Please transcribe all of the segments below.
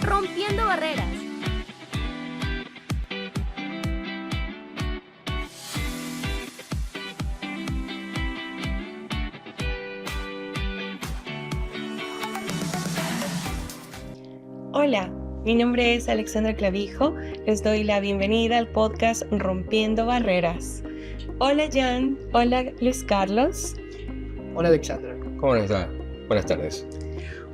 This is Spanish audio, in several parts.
Rompiendo Barreras. Hola, mi nombre es Alexandra Clavijo. Les doy la bienvenida al podcast Rompiendo Barreras. Hola Jan, hola Luis Carlos. Hola Alexandra. ¿Cómo está? Buenas tardes.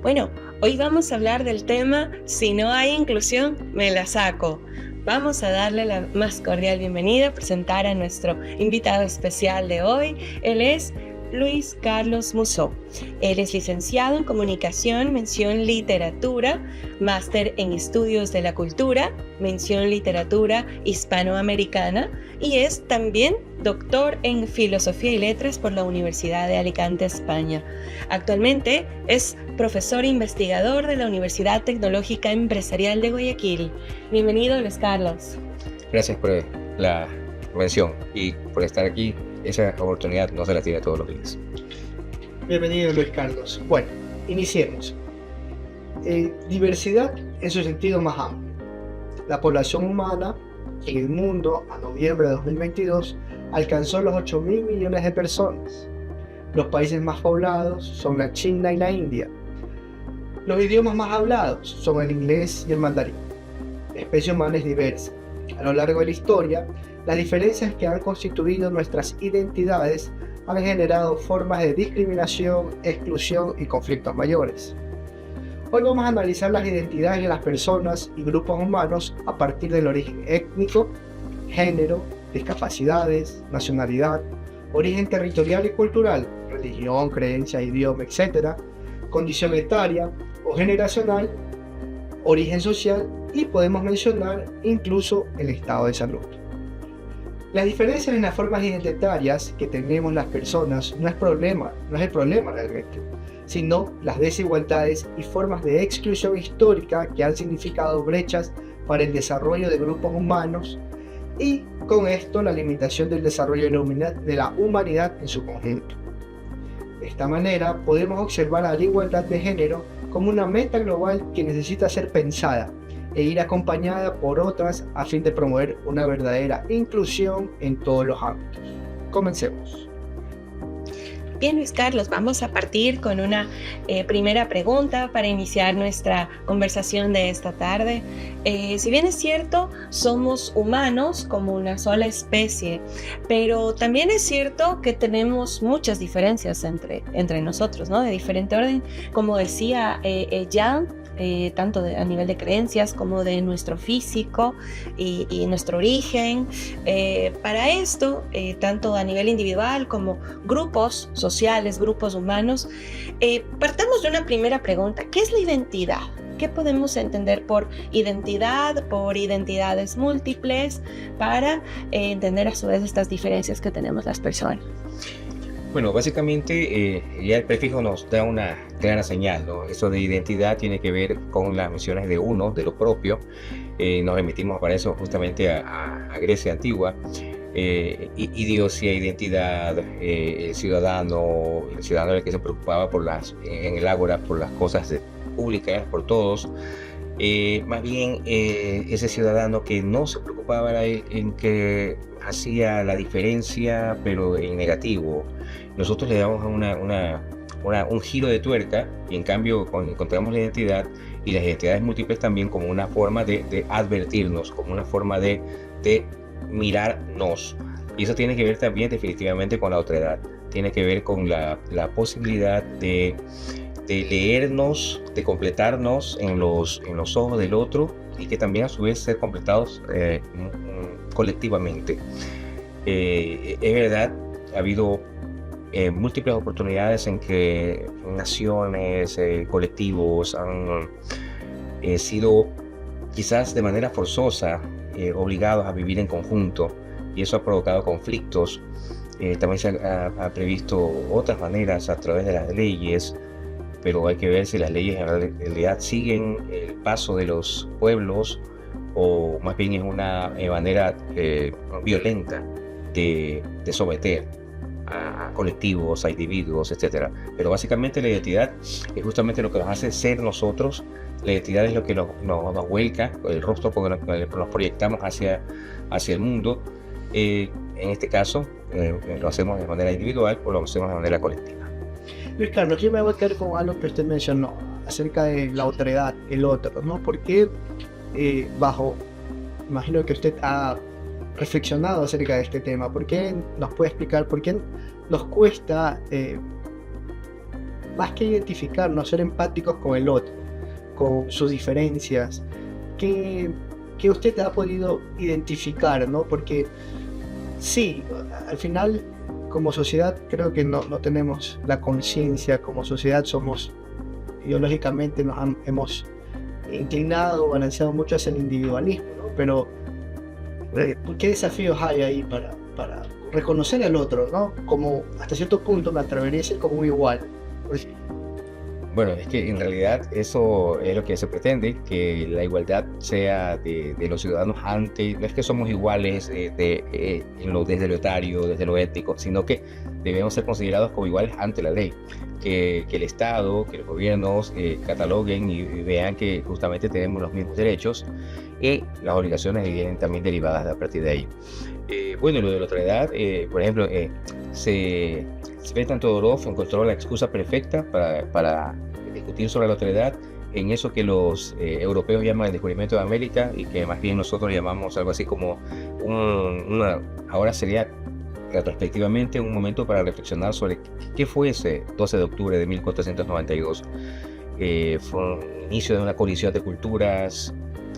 Bueno, hoy vamos a hablar del tema Si no hay inclusión, me la saco. Vamos a darle la más cordial bienvenida, presentar a nuestro invitado especial de hoy. Él es Luis Carlos Musso. Él es licenciado en Comunicación, mención Literatura, máster en Estudios de la Cultura, mención Literatura Hispanoamericana, y es también doctor en Filosofía y Letras por la Universidad de Alicante, España. Actualmente es profesor e investigador de la Universidad Tecnológica Empresarial de Guayaquil. Bienvenido, Luis Carlos. Gracias por la mención y por estar aquí. Esa oportunidad no se la tiene todos los días. Bienvenido Luis Carlos. Bueno, iniciemos. Diversidad en su sentido más amplio. La población humana en el mundo a noviembre de 2022 alcanzó los 8.000 millones de personas. Los países más poblados son la China y la India. Los idiomas más hablados son el inglés y el mandarín. La especie humana es diversa. A lo largo de la historia, las diferencias que han constituido nuestras identidades han generado formas de discriminación, exclusión y conflictos mayores. Hoy vamos a analizar las identidades de las personas y grupos humanos a partir del origen étnico, género, discapacidades, nacionalidad, origen territorial y cultural, religión, creencia, idioma, etc., condición etaria o generacional, origen social y podemos mencionar incluso el estado de salud. Las diferencias en las formas identitarias que tenemos las personas no es el problema realmente, sino las desigualdades y formas de exclusión histórica que han significado brechas para el desarrollo de grupos humanos y con esto la limitación del desarrollo de la humanidad en su conjunto. De esta manera podemos observar a la igualdad de género como una meta global que necesita ser pensada e ir acompañada por otras a fin de promover una verdadera inclusión en todos los ámbitos. Comencemos. Bien, Luis Carlos, vamos a partir con una primera pregunta para iniciar nuestra conversación de esta tarde. Si bien es cierto, somos humanos como una sola especie, pero también es cierto que tenemos muchas diferencias entre nosotros, ¿no? De diferente orden, como decía Jan, tanto a nivel de creencias como de nuestro físico y nuestro origen. Para esto, tanto a nivel individual como grupos sociales, grupos humanos, partamos de una primera pregunta. ¿Qué es la identidad? ¿Qué podemos entender por identidad, por identidades múltiples, para entender a su vez estas diferencias que tenemos las personas? Bueno, básicamente ya el prefijo nos da una clara señal, ¿no? Eso de identidad tiene que ver con las menciones de uno, de lo propio. Nos remitimos para eso justamente a Grecia antigua. Idiocia, identidad, el ciudadano era el que se preocupaba en el ágora por las cosas públicas, por todos. Más bien ese ciudadano que no se preocupaba era en que hacía la diferencia, pero en negativo. Nosotros le damos un giro de tuerca y en cambio encontramos la identidad y las identidades múltiples también como una forma de advertirnos, como una forma de mirarnos. Y eso tiene que ver también definitivamente con la otredad. Tiene que ver con la posibilidad de leernos, de completarnos en los ojos del otro y que también a su vez ser completados colectivamente. Es verdad, ha habido múltiples oportunidades en que naciones, colectivos han sido quizás de manera forzosa obligados a vivir en conjunto y eso ha provocado conflictos. También se ha previsto otras maneras a través de las leyes, pero hay que ver si las leyes en realidad siguen el paso de los pueblos o más bien es una manera violenta de someter a colectivos, a individuos, etcétera. Pero básicamente la identidad es justamente lo que nos hace ser nosotros. La identidad es lo que nos vuelca, el rostro con el que nos proyectamos hacia el mundo. En este caso, lo hacemos de manera individual o lo hacemos de manera colectiva. Luis Carlos, yo me voy a quedar con algo que usted mencionó acerca de la otredad, el otro, ¿no? Porque imagino que usted ha reflexionado acerca de este tema. ¿Por qué nos puede explicar por qué nos cuesta, más que identificarnos, ser empáticos con el otro, con sus diferencias? Que usted ha podido identificar, ¿no? Porque sí, al final, como sociedad, creo que no tenemos la conciencia. Como sociedad somos, ideológicamente, hemos inclinado, balanceado mucho hacia el individualismo, ¿no? Pero ¿qué desafíos hay ahí para reconocer al otro, ¿no? Como, hasta cierto punto, me atrevería a decir, como un igual? Bueno, es que en realidad eso es lo que se pretende, que la igualdad sea de los ciudadanos ante, no es que somos iguales desde lo etario, desde lo ético, sino que debemos ser considerados como iguales ante la ley, que el Estado, que los gobiernos cataloguen y vean que justamente tenemos los mismos derechos y las obligaciones vienen también derivadas a partir de ahí. Bueno, lo de la otredad, por ejemplo, Svetlana Todorov encontró la excusa perfecta para discutir sobre la otredad en eso que los europeos llaman el descubrimiento de América y que más bien nosotros llamamos algo así como ahora sería retrospectivamente un momento para reflexionar sobre qué fue ese 12 de octubre de 1492. Fue un inicio de una colisión de culturas.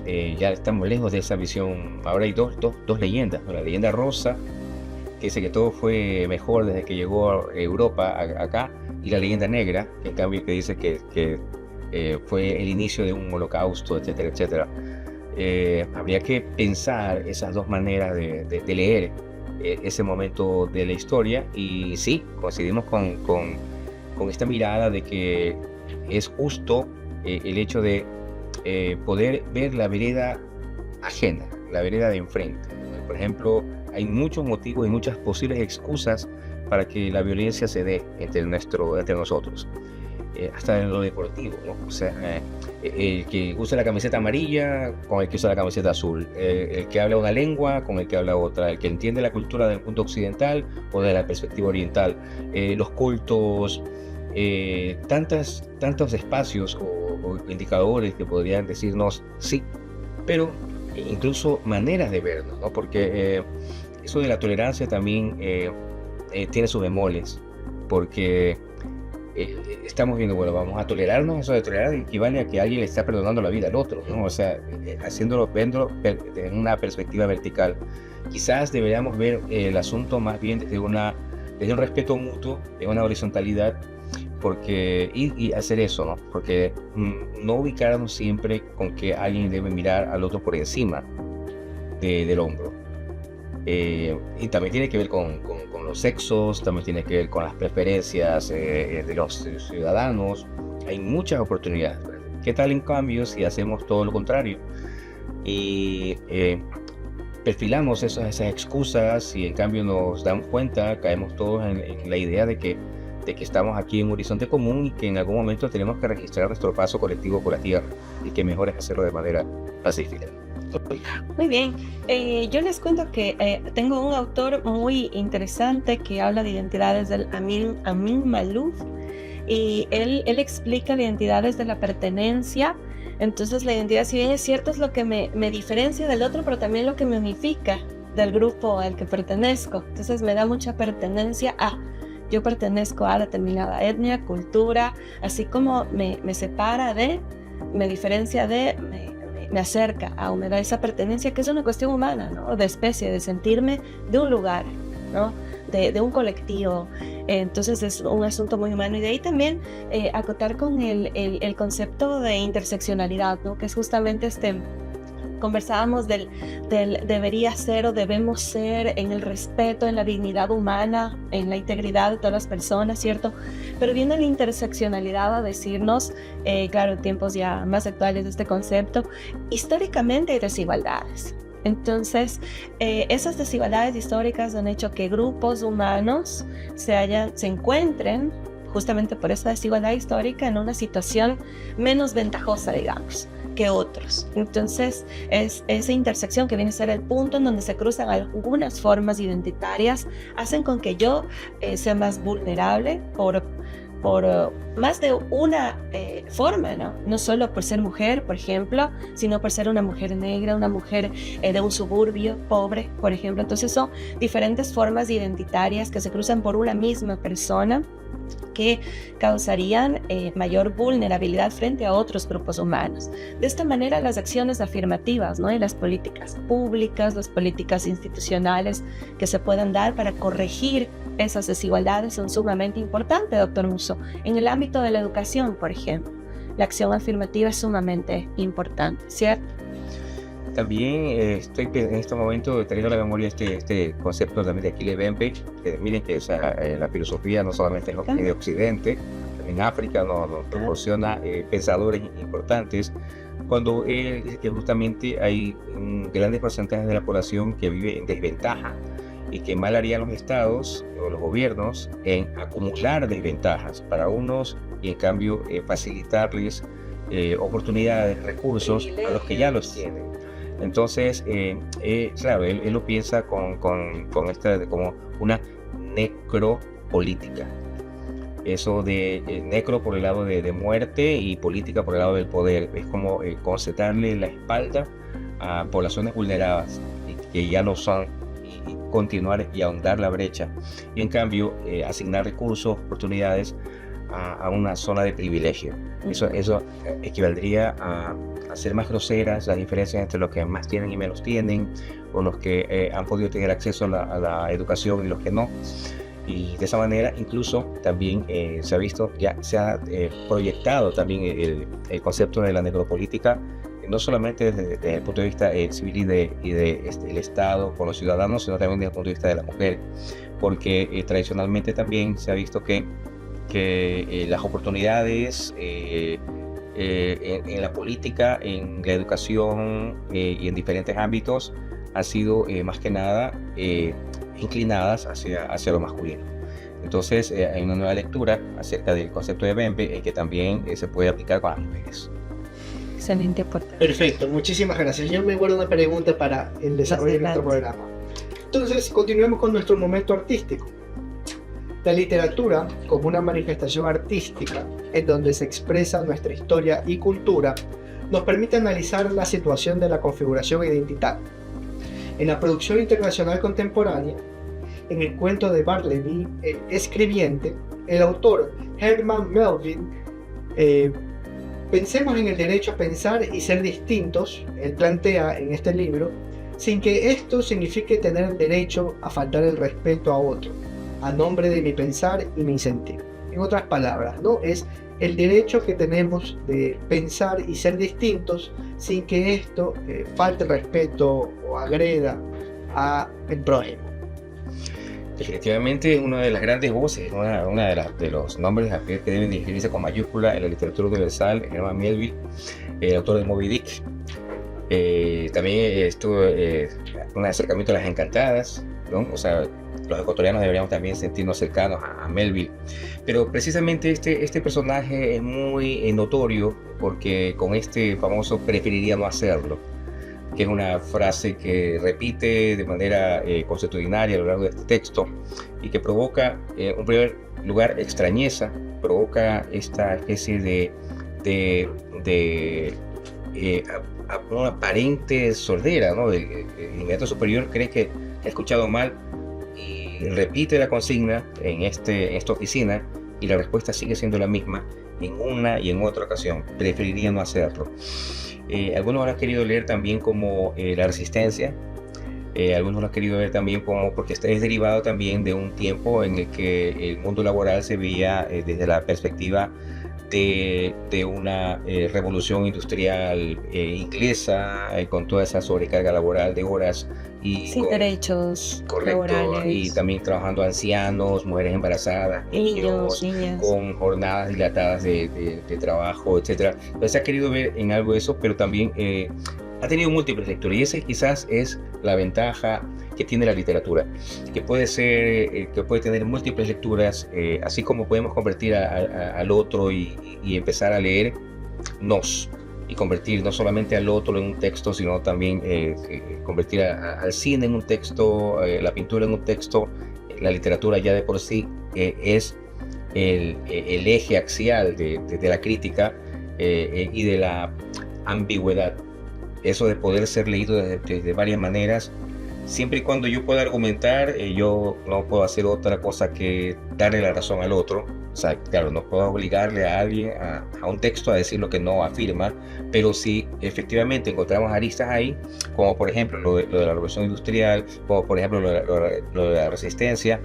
Ya estamos lejos de esa visión. Ahora hay dos leyendas, ¿no? La leyenda rosa, que dice que todo fue mejor desde que llegó a Europa acá, y la leyenda negra, que en cambio que dice que fue el inicio de un holocausto, etcétera, etcétera. Habría que pensar esas dos maneras de leer ese momento de la historia, y sí, coincidimos con esta mirada de que es justo el hecho de poder ver la vereda ajena, la vereda de enfrente. Por ejemplo, hay muchos motivos y muchas posibles excusas para que la violencia se dé entre nosotros, hasta en lo deportivo, ¿no? O sea, el que usa la camiseta amarilla con el que usa la camiseta azul, el que habla una lengua con el que habla otra, el que entiende la cultura del punto occidental o de la perspectiva oriental, los cultos, tantos espacios o indicadores que podrían decirnos sí, pero incluso maneras de vernos, ¿no? Porque eso de la tolerancia también tiene sus bemoles, porque estamos viendo, bueno, vamos a tolerarnos. Eso de tolerar equivale a que alguien le está perdonando la vida al otro, ¿no? O sea, viéndolo en una perspectiva vertical. Quizás deberíamos ver el asunto más bien desde un respeto mutuo, de una horizontalidad, y hacer eso, ¿no? Porque no ubicarnos siempre con que alguien debe mirar al otro por encima del hombro. Y también tiene que ver con los sexos, también tiene que ver con las preferencias de los ciudadanos. Hay muchas oportunidades. ¿Qué tal en cambio si hacemos todo lo contrario? Y perfilamos esas excusas y en cambio nos damos cuenta, caemos todos en la idea de que estamos aquí en un horizonte común y que en algún momento tenemos que registrar nuestro paso colectivo por la tierra, y que mejor es hacerlo de manera pacífica. Muy bien, yo les cuento que tengo un autor muy interesante que habla de identidades del Amin Maalouf, y él explica la identidad desde la pertenencia. Entonces la identidad, si bien es cierto, es lo que me diferencia del otro, pero también lo que me unifica del grupo al que pertenezco. Entonces me da mucha pertenencia yo pertenezco a determinada etnia, cultura, así como me separa me diferencia me acerca o me da esa pertenencia, que es una cuestión humana, ¿no? De especie, de sentirme de un lugar, ¿no? De un colectivo. Entonces es un asunto muy humano, y de ahí también acotar con el concepto de interseccionalidad, ¿no? Que es justamente conversábamos del debería ser o debemos ser, en el respeto, en la dignidad humana, en la integridad de todas las personas, ¿cierto? Pero viene la interseccionalidad a decirnos, claro, en tiempos ya más actuales de este concepto, históricamente hay desigualdades. Entonces, esas desigualdades históricas han hecho que grupos humanos se encuentren, justamente por esa desigualdad histórica, en una situación menos ventajosa, digamos, que otros. Entonces, es esa intersección que viene a ser el punto en donde se cruzan algunas formas identitarias, hacen con que yo sea más vulnerable por más de una forma, ¿no? No solo por ser mujer, por ejemplo, sino por ser una mujer negra, una mujer de un suburbio pobre, por ejemplo. Entonces son diferentes formas identitarias que se cruzan por una misma persona, que causarían mayor vulnerabilidad frente a otros grupos humanos. De esta manera, las acciones afirmativas, ¿no? Y las políticas públicas, las políticas institucionales que se puedan dar para corregir esas desigualdades son sumamente importantes, doctor Musso. En el ámbito de la educación, por ejemplo, la acción afirmativa es sumamente importante, ¿cierto? También estoy en este momento trayendo a la memoria este concepto también de Achille Mbembe, que miren que la filosofía no solamente es de Occidente, en África nos proporciona pensadores importantes, cuando él dice que justamente hay grandes porcentajes de la población que vive en desventaja y que mal harían los estados o los gobiernos en acumular desventajas para unos y en cambio facilitarles oportunidades, recursos a los que ya los tienen. Entonces, claro, él lo piensa como una necropolítica. Eso de necro por el lado de muerte y política por el lado del poder. Es como concetarle la espalda a poblaciones vulneradas que ya lo son y continuar y ahondar la brecha. Y en cambio, asignar recursos, oportunidades a una zona de privilegio. Eso equivaldría a hacer más groseras las diferencias entre los que más tienen y menos tienen, o los que han podido tener acceso a la educación y los que no. Y de esa manera incluso también se ha visto, ya se ha proyectado también el concepto de la necropolítica, no solamente desde el punto de vista civil y el Estado con los ciudadanos, sino también desde el punto de vista de la mujer, porque tradicionalmente también se ha visto que las oportunidades en la política, en la educación y en diferentes ámbitos han sido más que nada inclinadas hacia lo masculino. Entonces hay una nueva lectura acerca del concepto de Mbembe que también se puede aplicar con las mujeres. Excelente aporte. Perfecto, muchísimas gracias. Yo me guardo una pregunta para el desarrollo de nuestro programa. Entonces, continuemos con nuestro momento artístico. La literatura, como una manifestación artística en donde se expresa nuestra historia y cultura, nos permite analizar la situación de la configuración identitaria. En la producción internacional contemporánea, en el cuento de Bartleby, el escribiente, el autor Herman Melville, pensemos en el derecho a pensar y ser distintos, él plantea en este libro, sin que esto signifique tener el derecho a faltar el respeto a otro, a nombre de mi pensar y mi sentir. En otras palabras, ¿no? Es el derecho que tenemos de pensar y ser distintos sin que esto falte el respeto o agreda a el prójimo. Definitivamente una de las grandes voces, una de los nombres que deben dirigirse con mayúscula en la literatura universal, Herman Melville, el autor de Moby Dick. También estuvo un acercamiento a las encantadas, ¿no? O sea, los ecuatorianos deberíamos también sentirnos cercanos a Melville. Pero precisamente este personaje es muy notorio porque con este famoso preferiría no hacerlo, que es una frase que repite de manera consuetudinaria a lo largo de este texto y que provoca, en primer lugar, extrañeza, provoca esta especie de una aparente sordera, ¿no? El inmediato superior cree que ha escuchado mal y repite la consigna en esta oficina y la respuesta sigue siendo la misma en una y en otra ocasión. Preferiría no hacerlo. Algunos lo han querido leer también como la resistencia, algunos lo han querido ver también como, porque este es derivado también de un tiempo en el que el mundo laboral se veía desde la perspectiva de una revolución industrial inglesa, con toda esa sobrecarga laboral de horas y Sin derechos correcto, laborales. y también trabajando ancianos, mujeres embarazadas, Niños, niñas. con jornadas dilatadas de trabajo, etcétera. Entonces se ha querido ver en algo eso, pero también ha tenido múltiples lecturas, y esa quizás es la ventaja que tiene la literatura, que puede ser, que puede tener múltiples lecturas, así como podemos convertir al otro y empezar a leer y convertir no solamente al otro en un texto, sino también convertir al cine en un texto, la pintura en un texto. La literatura ya de por sí es el eje axial de la crítica y de la ambigüedad. Eso de poder ser leído de varias maneras, siempre y cuando yo pueda argumentar, yo no puedo hacer otra cosa que darle la razón al otro. O sea, claro, no puedo obligarle a alguien a un texto a decir lo que no afirma, pero si efectivamente encontramos aristas ahí, como por ejemplo lo de la revolución industrial, como por ejemplo lo de la resistencia,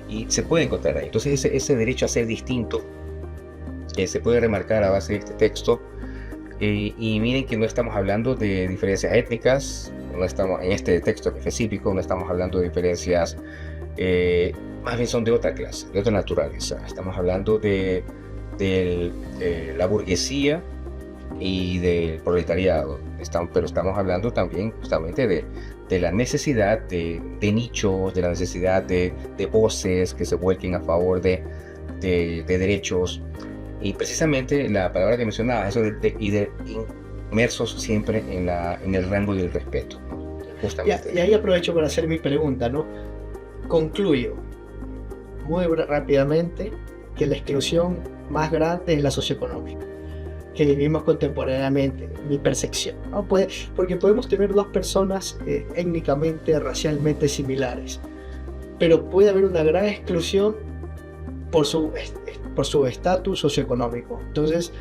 y se puede encontrar ahí. Entonces ese derecho a ser distinto se puede remarcar a base de este texto. Y miren que no estamos hablando de diferencias étnicas, no estamos en este texto específico, no estamos hablando de diferencias, más bien son de otra clase, de otra naturaleza. Estamos hablando de la burguesía y del proletariado, pero estamos hablando también justamente de la necesidad de nichos, de la necesidad de voces que se vuelquen a favor de derechos. Y precisamente la palabra que mencionaba, eso de inmersos siempre en el rango del respeto, ¿no? Justamente. Y ahí aprovecho para hacer mi pregunta, ¿no? Concluyo muy rápidamente que la exclusión más grande es la socioeconómica que vivimos contemporáneamente, mi percepción, ¿no? Porque podemos tener dos personas étnicamente, racialmente similares, pero puede haber una gran exclusión por su estatus socioeconómico. Entonces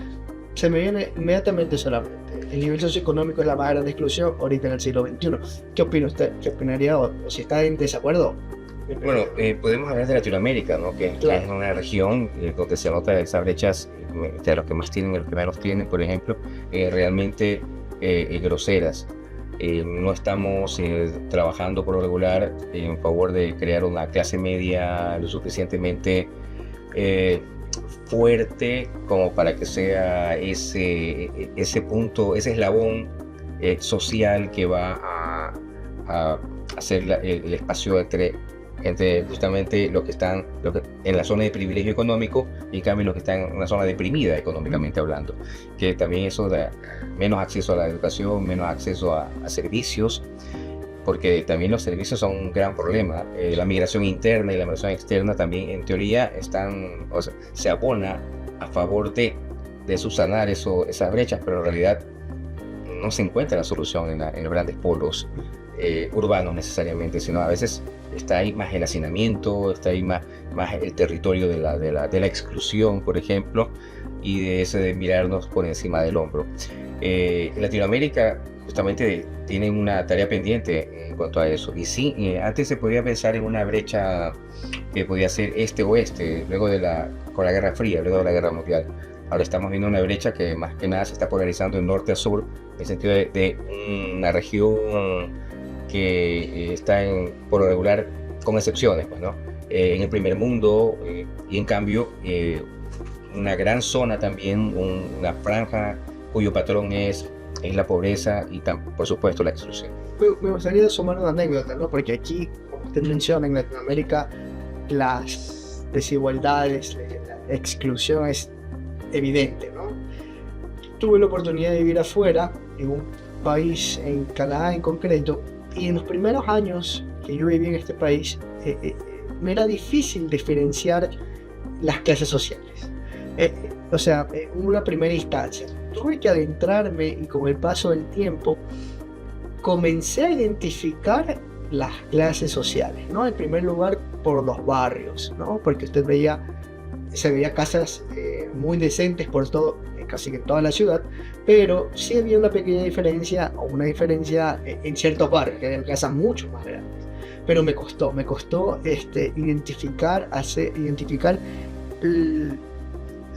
se me viene inmediatamente solamente el nivel socioeconómico es la más grande exclusión ahorita en el siglo XXI. ¿Qué opina usted? ¿Qué opinaría? ¿O si está en desacuerdo? Bueno, podemos hablar de Latinoamérica, ¿no? Que es una región donde se nota esas brechas de los que más tienen y los que menos tienen, por ejemplo, realmente groseras. No estamos trabajando por lo regular en favor de crear una clase media lo suficientemente fuerte como para que sea ese punto, ese eslabón social que va a hacer el espacio entre justamente los que están en la zona de privilegio económico y en cambio los que están en una zona deprimida económicamente hablando, que también eso da menos acceso a la educación, menos acceso a servicios, porque también los servicios son un gran problema. La migración interna y la migración externa también en teoría se abona a favor de subsanar esas brechas, pero en realidad no se encuentra la solución en los grandes polos urbanos necesariamente, sino a veces está ahí más el hacinamiento, está ahí más el territorio de la exclusión, por ejemplo, y de ese de mirarnos por encima del hombro. Latinoamérica justamente tiene una tarea pendiente en cuanto a eso, y sí, antes se podía pensar en una brecha que podía ser este-oeste, con la Guerra Fría, luego de la Guerra Mundial. Ahora estamos viendo una brecha que más que nada se está polarizando de norte a sur, en el sentido de una región que está por lo regular, con excepciones, pues, ¿no? En el primer mundo, y en cambio una gran zona también, una franja cuyo patrón es la pobreza y por supuesto la exclusión. Me gustaría sumar una anécdota, ¿no? Porque aquí, como usted menciona, en Latinoamérica las desigualdades, la exclusión es evidente, ¿no? Tuve la oportunidad de vivir afuera, en un país, en Canadá en concreto, y en los primeros años que yo viví en este país, me era difícil diferenciar las clases sociales. En una primera instancia. Tuve que adentrarme y con el paso del tiempo comencé a identificar las clases sociales, ¿no? En primer lugar por los barrios, ¿no? Porque se veía casas muy decentes por casi que en toda la ciudad, pero sí había una pequeña diferencia o una diferencia en ciertos barrios, que eran casas mucho más grandes. Pero me costó identificar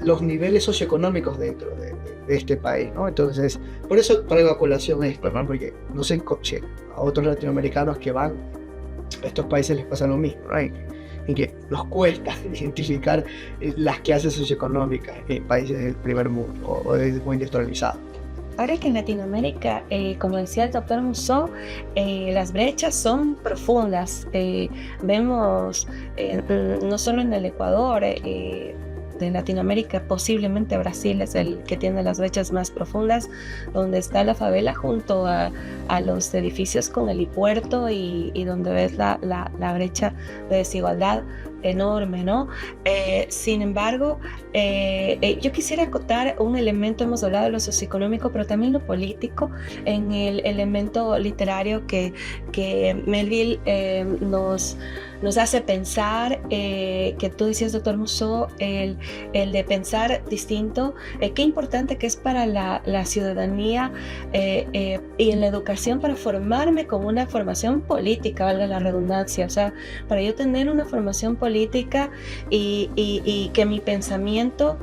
los niveles socioeconómicos dentro de este país, ¿no? Entonces, por eso traigo a colación esto, ¿no? Porque no sé si a otros latinoamericanos que van a estos países les pasa lo mismo, ¿no? Y que nos cuesta identificar las clases socioeconómicas en países del primer mundo o muy industrializados. Ahora que en Latinoamérica, como decía el doctor Musso, las brechas son profundas. Vemos no solo en el Ecuador, de Latinoamérica, posiblemente Brasil es el que tiene las brechas más profundas, donde está la favela junto a los edificios con helipuerto y donde ves la brecha de desigualdad enorme, ¿no? Sin embargo, yo quisiera acotar un elemento. Hemos hablado de lo socioeconómico, pero también lo político, en el elemento literario que Melville nos hace pensar, que tú decías, doctor Musso, el de pensar distinto, qué importante que es para la ciudadanía y en la educación, para formarme con una formación política, valga la redundancia, o sea, para yo tener una formación política y que mi pensamiento,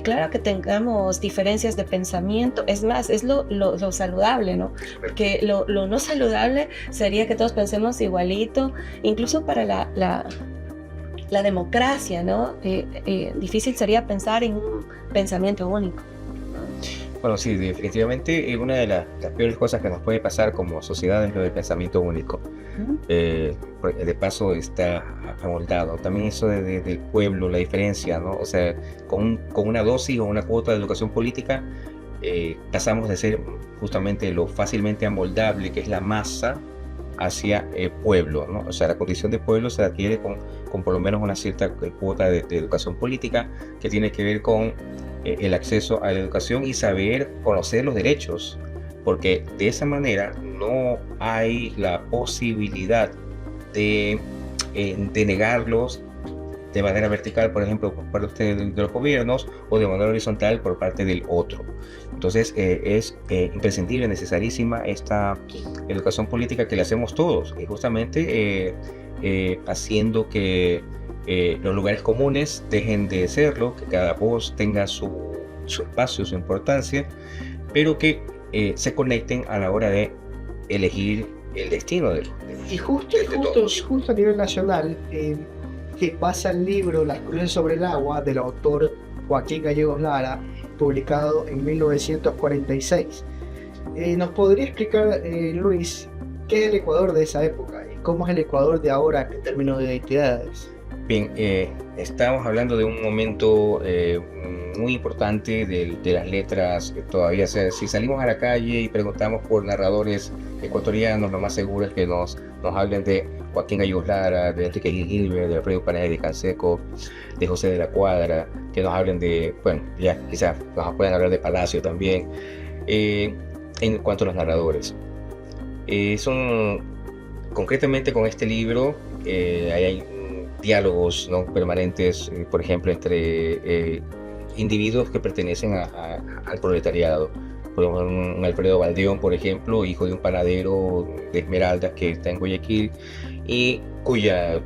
claro que tengamos diferencias de pensamiento, es más, es lo saludable, ¿no? Porque lo no saludable sería que todos pensemos igualito, incluso para la democracia, ¿no? Difícil sería pensar en un pensamiento único. Bueno, sí, definitivamente una de las peores cosas que nos puede pasar como sociedad es lo del pensamiento único. De paso está amoldado. También eso del pueblo, la diferencia, ¿no? O sea, con una dosis o una cuota de educación política, pasamos de ser justamente lo fácilmente amoldable que es la masa hacia el pueblo, ¿no? O sea, la condición de pueblo se adquiere con por lo menos una cierta cuota de educación política que tiene que ver con el acceso a la educación y saber conocer los derechos, porque de esa manera no hay la posibilidad de negarlos de manera vertical, por ejemplo, por parte de los gobiernos, o de manera horizontal por parte del otro. Entonces es imprescindible, necesarísima esta educación política que le hacemos todos, y justamente haciendo que los lugares comunes dejen de serlo, que cada voz tenga su espacio, su importancia, pero que se conecten a la hora de elegir el destino de y justo a nivel nacional, que pasa el libro Las cruces sobre el agua del autor Joaquín Gallegos Lara, publicado en 1946. ¿Nos podría explicar, Luis, qué es el Ecuador de esa época y cómo es el Ecuador de ahora en términos de identidades? Bien, estamos hablando de un momento muy importante de las letras todavía. O sea, si salimos a la calle y preguntamos por narradores ecuatorianos, lo más seguro es que nos hablen de Joaquín Gallegos Lara, de Enrique Gilbert, de Alfredo Panay Canseco, de José de la Cuadra, que nos hablen de, bueno, ya quizás nos puedan hablar de Palacio también, en cuanto a los narradores. Son, concretamente con este libro, hay diálogos, ¿no?, permanentes, por ejemplo, entre individuos que pertenecen al proletariado. Por ejemplo, un Alfredo Valdeón, por ejemplo, hijo de un panadero de Esmeraldas que está en Guayaquil y cuya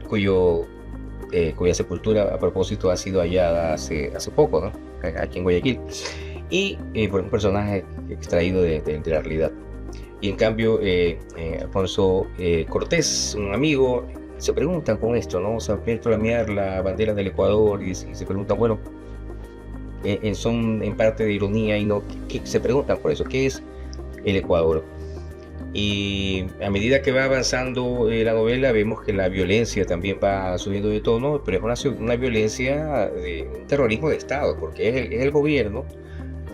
sepultura, a propósito, ha sido hallada hace poco, ¿no?, aquí en Guayaquil, y por un personaje extraído de la realidad. Y en cambio, Alfonso Cortés, un amigo, se preguntan con esto, ¿no? O sea, flamear la bandera del Ecuador y se preguntan, bueno, son en parte de ironía y no, se preguntan por eso, ¿qué es el Ecuador? Y a medida que va avanzando la novela, vemos que la violencia también va subiendo de tono, pero es una violencia de un terrorismo de Estado, porque es el gobierno,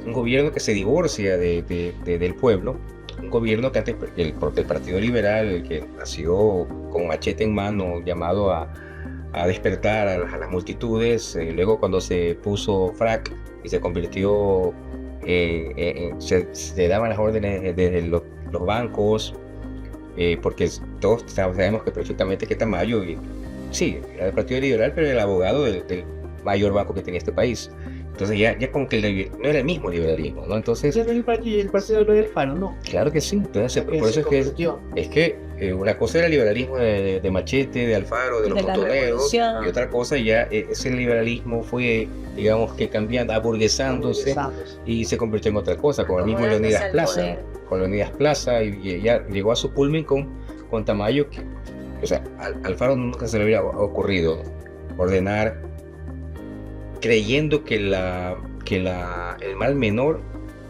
un gobierno que se divorcia del pueblo, un gobierno que antes del Partido Liberal, que nació con machete en mano, llamado a despertar a las multitudes, luego cuando se puso frac y se convirtió, se daban las órdenes desde los bancos, porque todos sabemos que perfectamente que Tamayo, sí, era del Partido Liberal, pero era el abogado del mayor banco que tenía este país. Entonces ya como que no era el mismo liberalismo, ¿no? Entonces... el partido no era el Faro, ¿no? Claro que sí. Entonces, por eso es que una cosa era el liberalismo de Machete, de Alfaro, de los De la montoneros, revolución. y otra cosa ya, ese liberalismo fue, digamos que cambiando, aburguesándose y se convirtió en otra cosa, con el mismo Acomodándose Leonidas al Plaza, poder. con Leonidas Plaza, y ya llegó a su culmen con Tamayo, que, o sea, Alfaro nunca se le hubiera ocurrido ordenar creyendo que el mal menor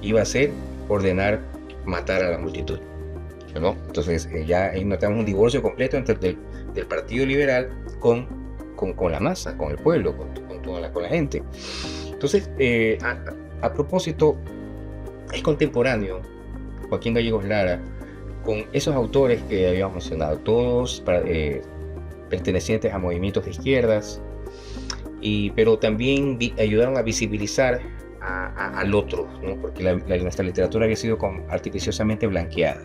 iba a ser ordenar matar a la multitud, ¿no? Entonces ya ahí notamos un divorcio completo entre del Partido Liberal con la masa, con el pueblo, con la gente. Entonces, a propósito, es contemporáneo Joaquín Gallegos Lara con esos autores que habíamos mencionado, todos pertenecientes a movimientos de izquierdas, pero también ayudaron a visibilizar al otro, ¿no? Porque nuestra literatura había sido artificiosamente blanqueada.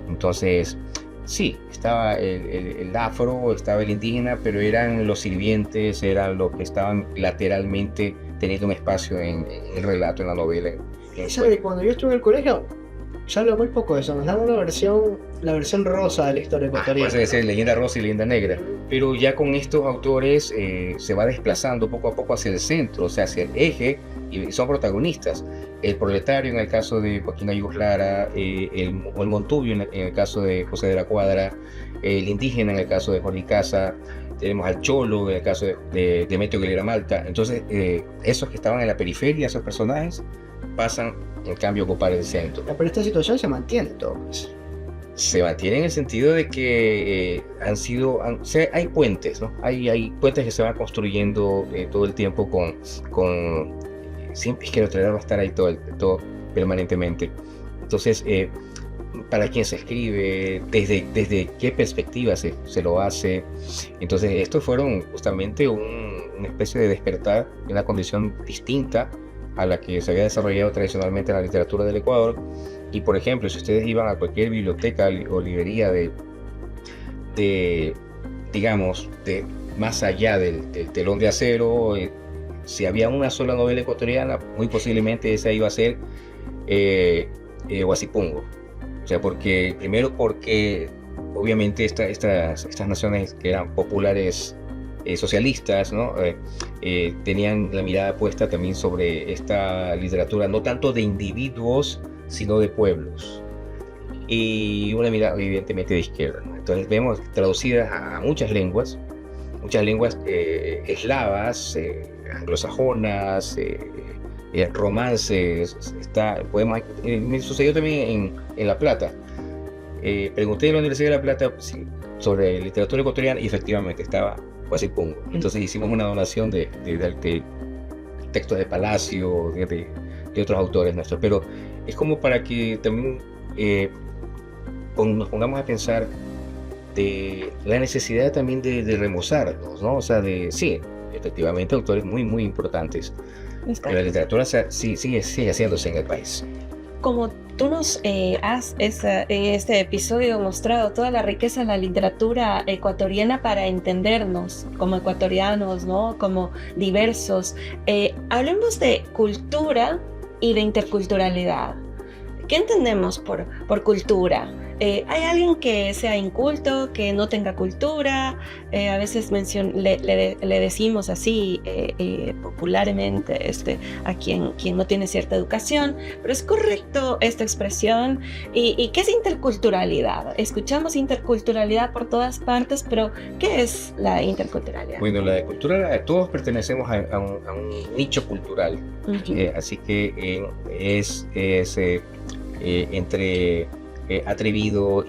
Entonces, sí, estaba el afro, estaba el indígena, pero eran los sirvientes, eran los que estaban lateralmente teniendo un espacio en el relato, en la novela. ¿Sabe? Cuando yo estuve en el colegio, se habla muy poco de eso. Nos daban la versión rosa de la historia ecuatoriana. Puede ser leyenda rosa y leyenda negra, pero ya con estos autores se va desplazando poco a poco hacia el centro, o sea, hacia el eje, y son protagonistas. El proletario en el caso de Joaquín Gallegos Lara, el Montubio en el caso de José de la Cuadra, el indígena en el caso de Jorge Casa, tenemos al Cholo en el caso de Demetrio Aguilera Malta. Entonces, esos que estaban en la periferia, esos personajes, pasan en cambio a ocupar el centro. Pero esta situación se mantiene todo. Se mantiene en el sentido de que hay puentes, ¿no? Hay puentes que se van construyendo todo el tiempo siempre es que el autoridad va a estar ahí todo permanentemente. Entonces, para quién se escribe, desde qué perspectiva se lo hace. Entonces, estos fueron justamente una especie de despertar de una condición distinta a la que se había desarrollado tradicionalmente en la literatura del Ecuador. Y por ejemplo, si ustedes iban a cualquier biblioteca o librería digamos, más allá del telón de acero, si había una sola novela ecuatoriana, muy posiblemente esa iba a ser Huasipungo. O sea, primero porque obviamente estas naciones que eran populares socialistas, ¿no? Tenían la mirada puesta también sobre esta literatura, no tanto de individuos, sino de pueblos. Y una mirada evidentemente de izquierda, ¿no? Entonces vemos traducidas a muchas lenguas eslavas, anglosajonas, romances. Me sucedió también en La Plata. Pregunté en la Universidad de La Plata sobre literatura ecuatoriana y efectivamente estaba Huasipungo. Entonces hicimos una donación de textos de Palacio, de otros autores nuestros, pero es como para que también nos pongamos a pensar de la necesidad también de remozarnos, ¿no? O sea, sí, efectivamente autores muy, muy importantes, pero la literatura sigue haciéndose en el país. Como tú nos has en este episodio mostrado toda la riqueza de la literatura ecuatoriana para entendernos como ecuatorianos, ¿no? Como diversos. Hablemos de cultura y de interculturalidad. ¿Qué entendemos por cultura? ¿Hay alguien que sea inculto, que no tenga cultura? A veces le decimos así popularmente a quien no tiene cierta educación, pero ¿es correcto esta expresión? ¿Y qué es interculturalidad? Escuchamos interculturalidad por todas partes, pero ¿qué es la interculturalidad? Bueno, la cultura, todos pertenecemos a un nicho cultural, así que es entre atrevido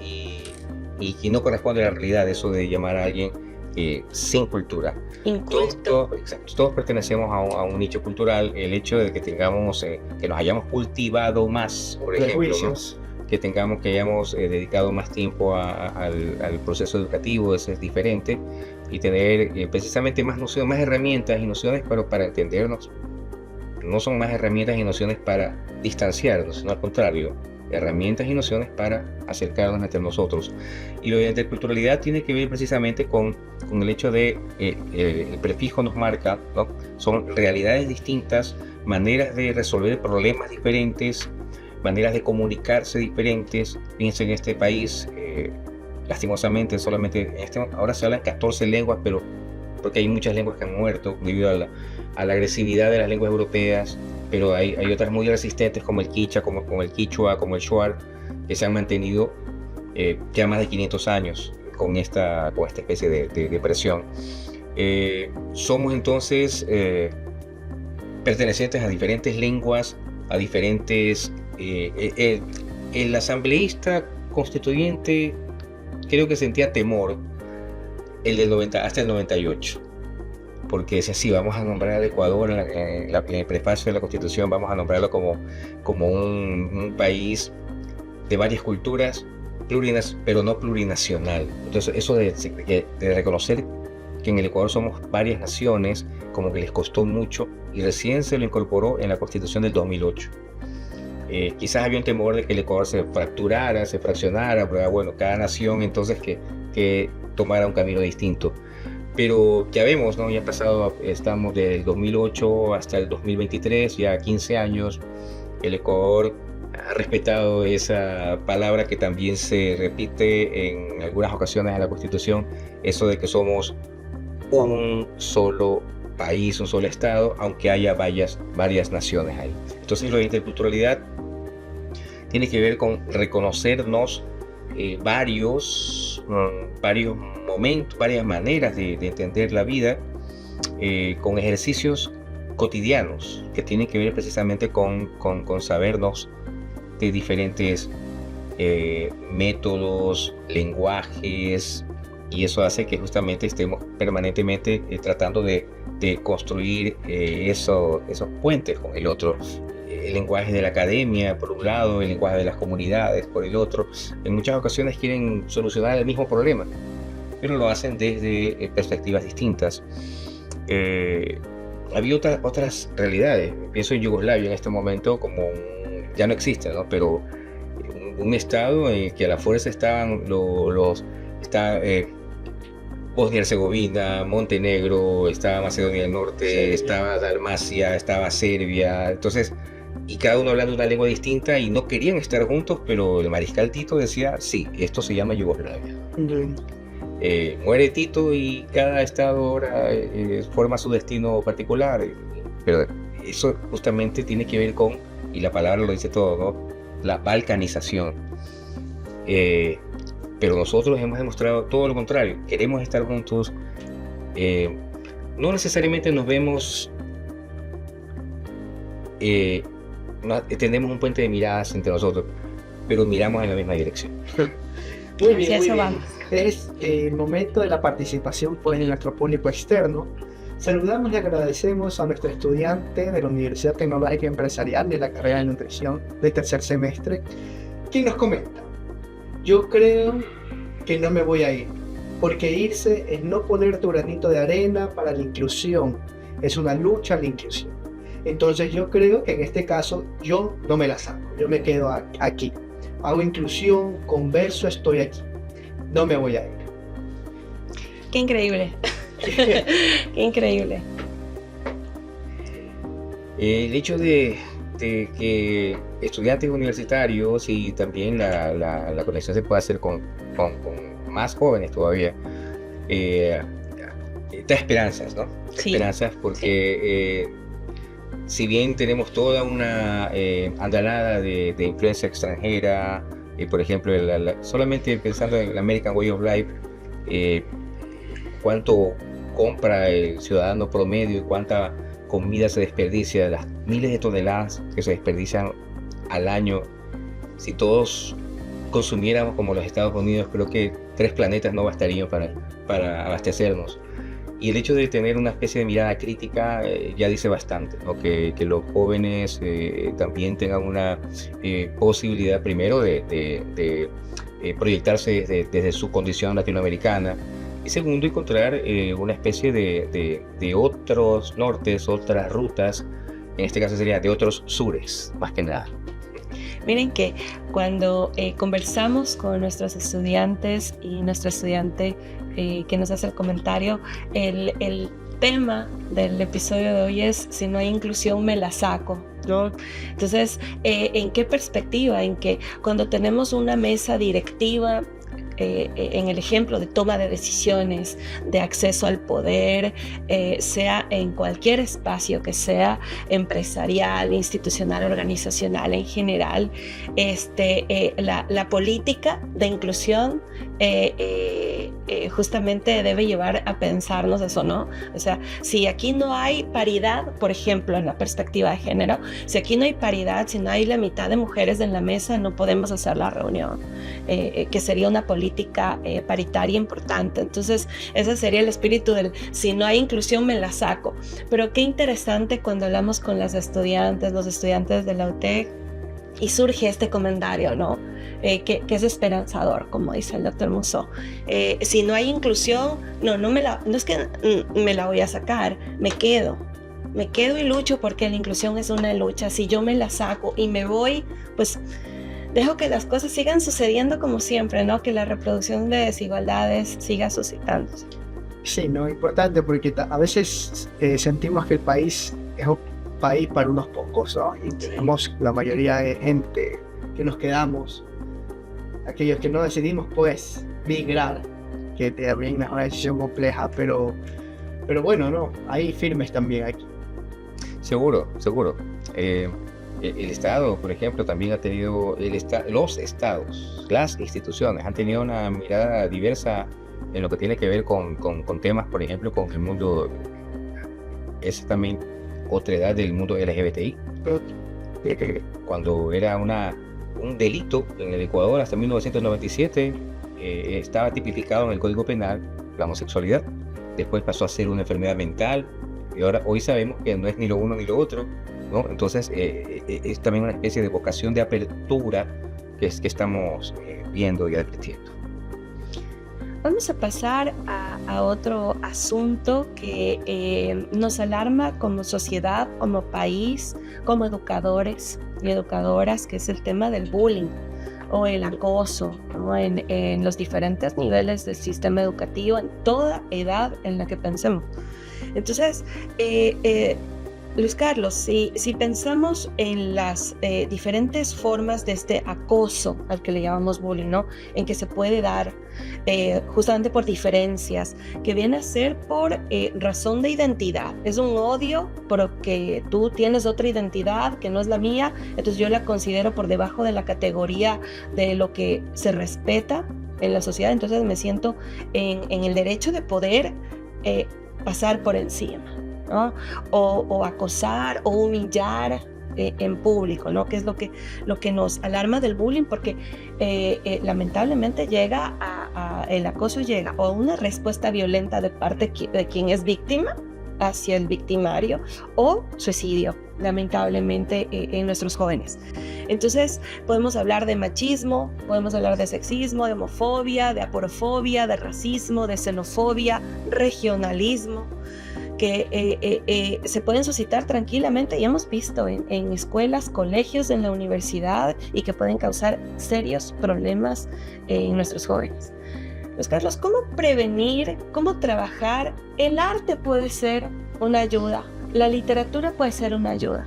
y que no corresponde a la realidad eso de llamar a alguien sin cultura. Inculto. Todos pertenecemos a un nicho cultural. El hecho de que que nos hayamos cultivado más, por ejemplo, ¿no? que hayamos dedicado más tiempo al proceso educativo, eso es diferente, y tener precisamente más nociones, más herramientas y nociones para entendernos. No son más herramientas y nociones para distanciarnos, sino al contrario, herramientas y nociones para acercarnos entre nosotros. Y la interculturalidad tiene que ver precisamente con el hecho de el prefijo nos marca, ¿no? Son realidades distintas, maneras de resolver problemas diferentes, maneras de comunicarse diferentes. Piensen en este país, lastimosamente solamente ahora se hablan 14 lenguas, pero porque hay muchas lenguas que han muerto debido a la agresividad de las lenguas europeas, pero hay otras muy resistentes como el quichua, como el quichua, como el shuar, que se han mantenido ya más de 500 años con esta especie de presión. Somos entonces pertenecientes a diferentes lenguas, a diferentes... el asambleísta constituyente creo que sentía temor hasta el 98, porque decía, sí, vamos a nombrar al Ecuador en el prefacio de la Constitución, vamos a nombrarlo como un país de varias culturas, pero no plurinacional. Entonces eso de reconocer que en el Ecuador somos varias naciones, como que les costó mucho, y recién se lo incorporó en la Constitución del 2008. Quizás había un temor de que el Ecuador se fracturara, se fraccionara, pero bueno, cada nación entonces que tomara un camino distinto. Pero ya vemos, ¿no? Ya estamos del 2008 hasta el 2023, ya 15 años, el Ecuador ha respetado esa palabra que también se repite en algunas ocasiones en la Constitución, eso de que somos un solo país, un solo Estado, aunque haya varias naciones ahí. Entonces la interculturalidad tiene que ver con reconocernos varios momentos, varias maneras de entender la vida, con ejercicios cotidianos que tienen que ver precisamente con sabernos de diferentes métodos, lenguajes, y eso hace que justamente estemos permanentemente tratando de construir esos puentes con el otro. El lenguaje de la academia, por un lado, el lenguaje de las comunidades, por el otro. En muchas ocasiones quieren solucionar el mismo problema, pero lo hacen desde perspectivas distintas. Había otras realidades. Pienso en Yugoslavia en este momento ya no existe, ¿no? Pero un estado en el que a la fuerza estaban Bosnia y Herzegovina, Montenegro, estaba Macedonia del Norte, estaba Dalmacia, estaba Serbia, entonces, y cada uno hablando una lengua distinta y no querían estar juntos, pero el mariscal Tito decía, sí, esto se llama Yugoslavia. Muere Tito y cada estado ahora forma su destino particular, pero eso justamente tiene que ver con, y la palabra lo dice todo, ¿no? La balcanización. Pero nosotros hemos demostrado todo lo contrario, queremos estar juntos, no necesariamente nos vemos, tenemos un puente de miradas entre nosotros, pero miramos en la misma dirección. Muy bien, Sí, muy eso bien. vamos. Es el momento de la participación pues, en nuestro público externo. Saludamos y agradecemos a nuestro estudiante de la Universidad Tecnológica Empresarial de la carrera de nutrición de tercer semestre, quien nos comenta: yo creo que no me voy a ir, porque irse es no poner tu granito de arena para la inclusión, es una lucha a la inclusión. Entonces yo creo que en este caso yo no me la saco, yo me quedo aquí, hago inclusión, converso, estoy aquí, no me voy a ir. Qué increíble. Qué increíble. El hecho de que estudiantes universitarios y también la conexión se puede hacer con más jóvenes todavía, da esperanzas, ¿no? Sí. Esperanzas porque si bien tenemos toda una andanada de influencia extranjera, por ejemplo, solamente pensando en el American Way of Life, cuánto compra el ciudadano promedio y cuánta comida se desperdicia, las miles de toneladas que se desperdician al año. Si todos consumiéramos como los Estados Unidos, creo que 3 planetas no bastarían para abastecernos. Y el hecho de tener una especie de mirada crítica ya dice bastante, ¿no? Que los jóvenes también tengan una posibilidad primero de proyectarse desde su condición latinoamericana, y segundo, encontrar una especie de otros nortes, otras rutas, en este caso sería de otros sures, más que nada. Miren que cuando conversamos con nuestros estudiantes y nuestra estudiante que nos hace el comentario, el tema del episodio de hoy es: si no hay inclusión me la saco, ¿no? Entonces, ¿en qué perspectiva? En que cuando tenemos una mesa directiva, en el ejemplo de toma de decisiones, de acceso al poder, sea en cualquier espacio que sea empresarial, institucional, organizacional en general, la política de inclusión justamente debe llevar a pensarnos eso, ¿no? O sea, si aquí no hay paridad, por ejemplo, en la perspectiva de género, si aquí no hay paridad, si no hay la mitad de mujeres en la mesa, no podemos hacer la reunión, que sería una política paritaria importante. Entonces, ese sería el espíritu del si no hay inclusión me la saco. Pero qué interesante cuando hablamos con las estudiantes, los estudiantes de la UTEC, y surge este comentario, ¿no? Que es esperanzador, como dice el doctor Musso. Si no hay inclusión, no es que me la voy a sacar, me quedo y lucho, porque la inclusión es una lucha. Si yo me la saco y me voy, pues dejo que las cosas sigan sucediendo como siempre, ¿no? Que la reproducción de desigualdades siga suscitándose. Sí, no, importante, porque a veces sentimos que el país es un país para unos pocos, ¿no? Y tenemos la mayoría de gente que nos quedamos, aquellos que no decidimos, pues, migrar, que también es una decisión compleja, pero bueno, ¿no? Hay firmes también aquí. Seguro. El Estado, por ejemplo, también ha tenido, los estados, las instituciones han tenido una mirada diversa en lo que tiene que ver con temas, por ejemplo, con el mundo, es también otra edad del mundo LGBTI. Cuando era un delito en el Ecuador hasta 1997, estaba tipificado en el Código Penal la homosexualidad. Después pasó a ser una enfermedad mental, y hoy sabemos que no es ni lo uno ni lo otro, ¿no? Entonces es también una especie de vocación de apertura que estamos viendo y advirtiendo. Vamos a pasar a otro asunto que nos alarma como sociedad, como país, como educadores y educadoras, que es el tema del bullying o el acoso, ¿no? En los diferentes niveles del sistema educativo, en toda edad en la que pensemos. Entonces, Luis Carlos, si pensamos en las diferentes formas de este acoso al que le llamamos bullying, ¿no? En que se puede dar justamente por diferencias, que viene a ser por razón de identidad. Es un odio porque tú tienes otra identidad que no es la mía, entonces yo la considero por debajo de la categoría de lo que se respeta en la sociedad, entonces me siento en el derecho de poder pasar por encima, ¿no? O acosar o humillar en público, ¿no? Que es lo que nos alarma del bullying, porque lamentablemente el acoso llega o a una respuesta violenta de parte de quien es víctima hacia el victimario, o suicidio, lamentablemente, en nuestros jóvenes. Entonces podemos hablar de machismo, podemos hablar de sexismo, de homofobia, de aporofobia, de racismo, de xenofobia, regionalismo, que se pueden suscitar tranquilamente, y hemos visto en escuelas, colegios, en la universidad, y que pueden causar serios problemas en nuestros jóvenes. Luis Carlos, ¿cómo prevenir, cómo trabajar? El arte puede ser una ayuda, la literatura puede ser una ayuda.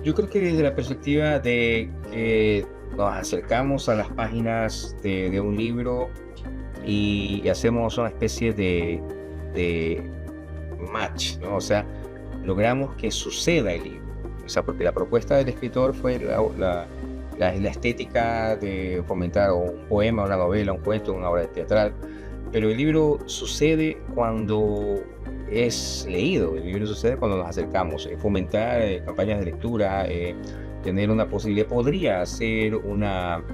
Yo creo que desde la perspectiva de que nos acercamos a las páginas de un libro y hacemos una especie de match, ¿no? O sea, logramos que suceda el libro. O sea, porque la propuesta del escritor fue la estética de fomentar un poema, una novela, un cuento, una obra teatral, pero el libro sucede cuando es leído, el libro sucede cuando nos acercamos, fomentar campañas de lectura, tener una posibilidad, podría ser una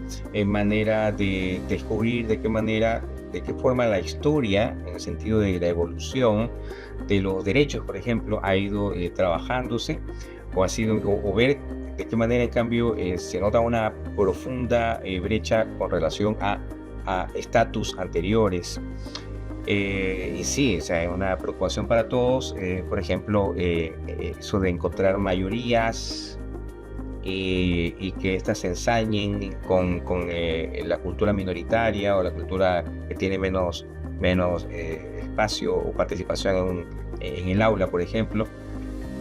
manera de descubrir de qué forma la historia, en el sentido de la evolución de los derechos, por ejemplo, ha ido trabajándose, o ver de qué manera, en cambio, se nota una profunda brecha con relación a estatus anteriores. Y sí, o sea, es una preocupación para todos, por ejemplo, eso de encontrar mayorías y que éstas se ensañen con la cultura minoritaria o la cultura que tiene menos espacio o participación en el aula, por ejemplo.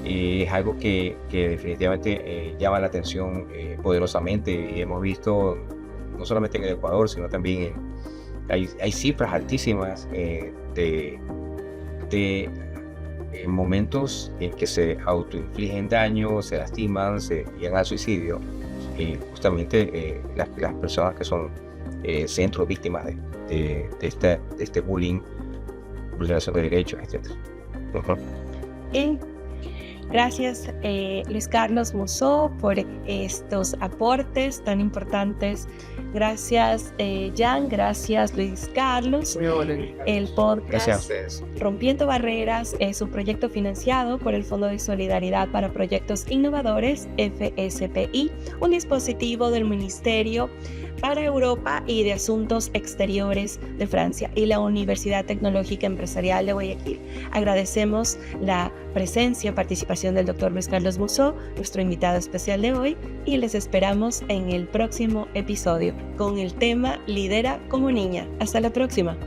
Es algo que definitivamente llama la atención poderosamente, y hemos visto no solamente en el Ecuador, sino también hay cifras altísimas de momentos en que se autoinfligen daño, se lastiman, se llegan al suicidio, justamente las personas que son centros víctimas de este bullying, vulneración de derechos, etc. Bien. Gracias, Luis Carlos Musso, por estos aportes tan importantes. Gracias, Jan. Gracias, Luis Carlos. El podcast Gracias a ustedes. Rompiendo Barreras es un proyecto financiado por el Fondo de Solidaridad para Proyectos Innovadores, FSPI, un dispositivo del Ministerio para Europa y de Asuntos Exteriores de Francia y la Universidad Tecnológica Empresarial de Guayaquil. Agradecemos la presencia, participación del Dr. Luis Carlos Musso, nuestro invitado especial de hoy, y les esperamos en el próximo episodio con el tema Lidera como niña. Hasta la próxima.